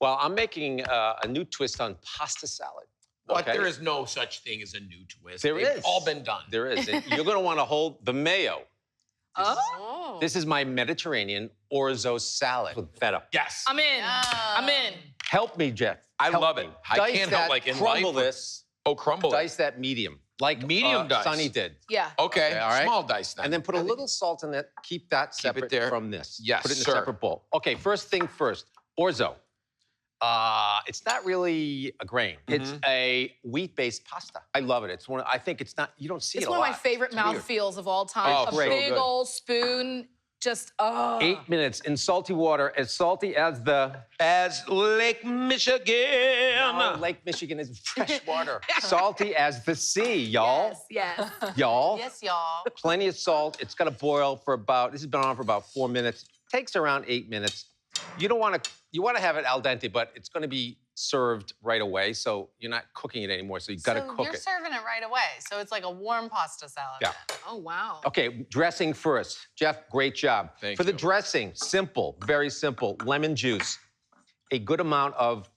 Well, I'm making a new twist on pasta salad. But there is no such thing as a new twist. They've is. All been done. There is. And you're going to want to hold the mayo. Oh. This is my Mediterranean Orzo salad with feta. Yes. I'm in. I'm in. Help me, Jeff. I Help love me. it. I can't help, like, in crumble life. this. Oh, crumble it. Dice that medium. Like medium dice. Sonny did. Yeah. Okay, all right. Small dice then. And then put a little salt in it. Keep that separate from this. Yes, Put it in sir. a separate bowl. Okay, first thing first. Orzo. It's not really a grain. It's a wheat-based pasta. I love it. It's one. I think it's not. You don't see it a lot. It's one of my favorite mouthfeels of all time. Oh, a great. big old spoon. Just 8 minutes in salty water, as salty as Lake Michigan. No, Lake Michigan is fresh water. Salty as the sea, y'all. Yes. Y'all. Yes, y'all. Plenty of salt. It's got to boil for about. This has been on for about 4 minutes. Takes around 8 minutes. You don't want to. You want to have it al dente, but it's going to be served right away, so you're not cooking it anymore. So you got to cook you're it. serving it right away, so it's like a warm pasta salad. Yeah. Oh, wow. Okay, dressing first. Jeff, great job. Thank For the you. dressing, simple, very simple. Lemon juice, a good amount of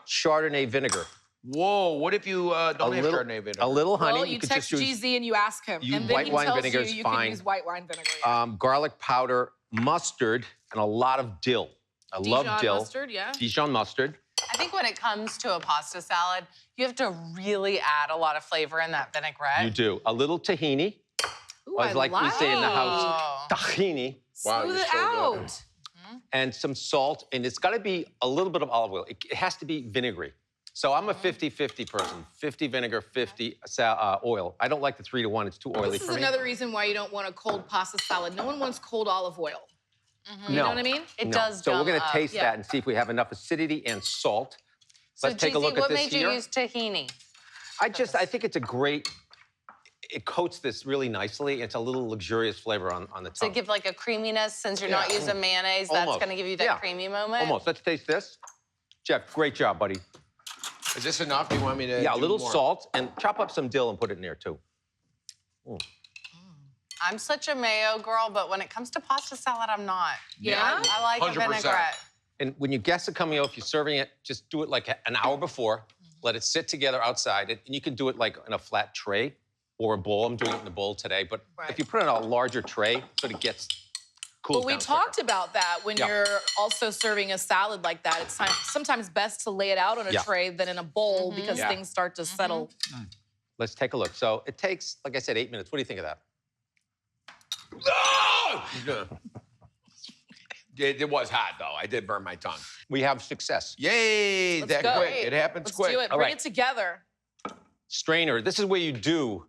Chardonnay vinegar. Whoa, what if you don't have Chardonnay vinegar? A little honey. Well, you could text just use GZ and you ask him, and then white he wine tells vinegar you is you fine. can use white wine vinegar. Yeah. Garlic powder, mustard, and a lot of dill. I love dill. Mustard, yeah. Dijon mustard. I think when it comes to a pasta salad, you have to really add a lot of flavor in that vinaigrette. You do. A little tahini. Ooh, Or as like we say in the house, Oh. tahini. Wow, Smooth you're it so out. good. And some salt, and it's got to be a little bit of olive oil. It has to be vinegary. So I'm a 50-50 person. 50 vinegar, 50 oil. I don't like the 3-to-1. It's too oily This is for me. another reason why you don't want a cold pasta salad. No one wants cold olive oil. You No. know what I mean? It No. does So we're gum going to up. taste Yeah. that and see if we have enough acidity and salt. So, Let's take a GZ, look at what this made here. you use tahini? I think it's a great, it coats this really nicely. It's a little luxurious flavor on the To tongue. give like a creaminess, since you're not using mayonnaise, that's Almost. going to give you that Yeah. creamy moment? Almost. Let's taste this. Jeff, great job, buddy. Is this enough? Do you want me to Yeah, a do little more? salt, and chop up some dill and put it in there, too. I'm such a mayo girl, but when it comes to pasta salad, I'm not. Yeah? I like 100%. a vinaigrette. And when your guests are coming over, if you're serving it, just do it like an hour before. Let it sit together outside. And you can do it like in a flat tray or a bowl. I'm doing it in a bowl today. But if you put it on a larger tray, so it gets cool. Well, we talked about that when you're also serving a salad like that. It's sometimes best to lay it out on a tray than in a bowl because things start to settle. Let's take a look. So it takes, like I said, 8 minutes. What do you think of that? No! It was hot, though. I did burn my tongue. We have success. Yay! Let's that go. quick. It happens Let's quick. do it. All Bring right. it together. Strainer. This is where you do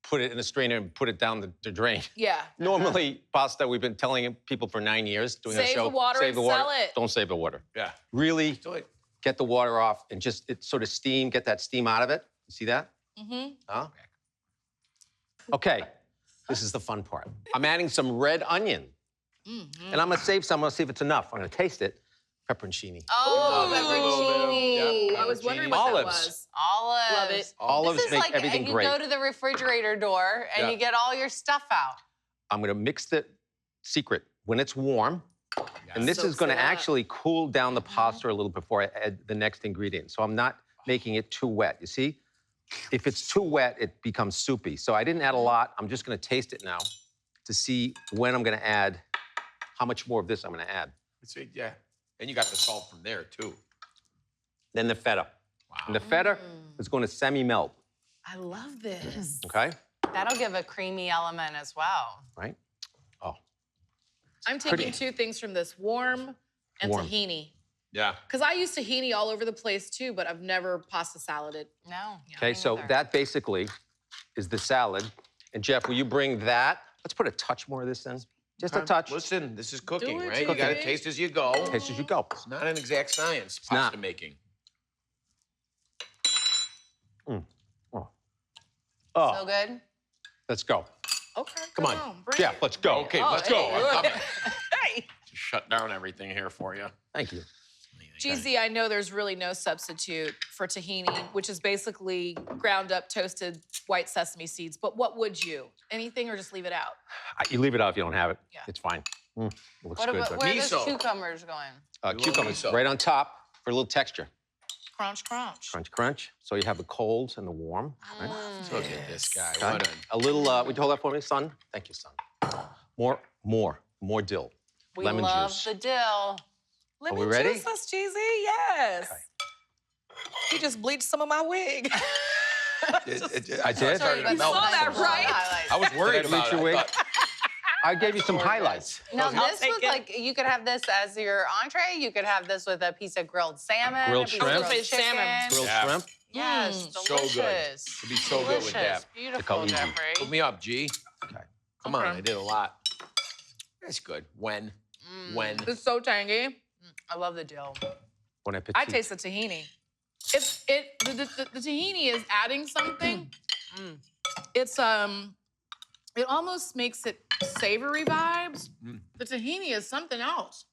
put it in a strainer and put it down the drain. Yeah. Normally, pasta, we've been telling people for 9 years doing a Save show. the water save and the water. sell it. Don't save the water. Yeah. Really Do it. get the water off and just sort of steam, get that steam out of it. You see that? Mm-hmm. Huh? Okay, this is the fun part. I'm adding some red onion. And I'm gonna save some, I'm gonna see if it's enough. I'm gonna taste it. Pepperoncini. Oh, Ooh. pepperoncini. I was wondering what Olives. that was. Olives. Love it. Olives This is make like everything you great. go to the refrigerator door and you get all your stuff out. I'm gonna mix the secret when it's warm. And this is gonna actually cool down the pasta a little before I add the next ingredient. So I'm not making it too wet, you see? If it's too wet, it becomes soupy. So I didn't add a lot. I'm just gonna taste it now to see when I'm gonna add, how much more of this I'm gonna add. See, yeah. And you got the salt from there, too. Then the feta. And the feta is gonna semi-melt, I love this. okay? That'll give a creamy element as well. Right? Oh, I'm taking pretty. two things from this, warm and Warm. tahini. Yeah. Because I use tahini all over the place too, but I've never pasta saladed. No. okay, me so neither. that basically is the salad. And Jeff, will you bring that? Let's put a touch more of this in. Just a touch. Listen, this is cooking, it, right? You got to GZ. taste as you go. Taste as you go. It's not an exact science, pasta not. making. Oh, So good. let's go. Okay, Come on, bring Jeff, it. let's go. Okay, Oh, let's go. hey. I'm coming. Hey, Just shut down everything here for you. Thank you. GZ, I know there's really no substitute for tahini, which is basically ground up toasted white sesame seeds. But what would you? Anything or just leave it out? You leave it out if you don't have it. Yeah. It's fine. It looks What good. about, but- where are those Miso. cucumbers going? Cucumbers miso. right on top. for a little texture. Crunch, crunch. Crunch, crunch. So you have the cold and the warm. Right? Look at this guy. Okay. What A little, would you hold that for me, son? Thank you, son. More dill. We Lemon love juice. the dill. Lemon we ready? juice, that's cheesy, yes. Okay. He just bleached some of my wig. I did? started to You melt. saw that, right? I was worried Did I bleach about your it. wig? I thought, I gave you some highlights. Now I'll this take was it. like, you could have this as your entree. You could have this with a piece of grilled salmon. Grilled a piece shrimp. Of grilled Salmon. chicken. Grilled Yeah. shrimp. Yes, So good. delicious. It'd be so good with that. Delicious. To go Beautiful, easy. Geoffrey. Put me up, G. Okay. Come on, Okay. I did a lot. That's good. When? It's so tangy. I love the dill. Bon appetit. I taste the tahini. The tahini is adding something. It's it almost makes it savory vibes. The tahini is something else.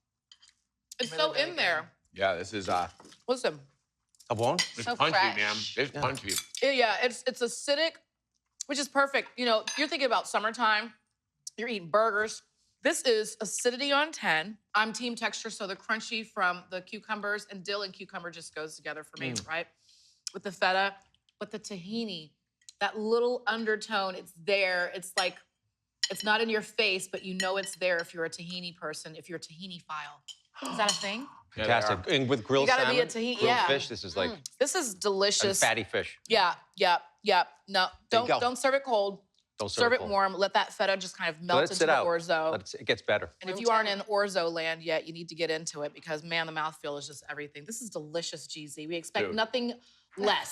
It's Really, so really in there. Yeah, this is Listen, A bon? it's So punchy, fresh. man. It's punchy. yeah, it's acidic, which is perfect. You know, you're thinking about summertime. You're eating burgers. This is acidity on 10. I'm team texture, so the crunchy from the cucumbers and dill and cucumber just goes together for me, right? With the feta, but the tahini, that little undertone, it's there. It's like, it's not in your face, but you know it's there if you're a tahini person, if you're a tahini file. Is that a thing? Yeah, they are. Fantastic. And with grilled You gotta be a salmon, tahini- grilled yeah. fish, this is like This is and delicious. fatty fish. Yeah. No, There you go. don't serve it cold. Don't Serve it cold. warm. Let that feta just kind of melt Let it into sit the out. orzo. It gets better. And if Room you aren't in temp. orzo land yet, you need to get into it because, man, the mouthfeel is just everything. This is delicious, GZ. We expect Dude. nothing less.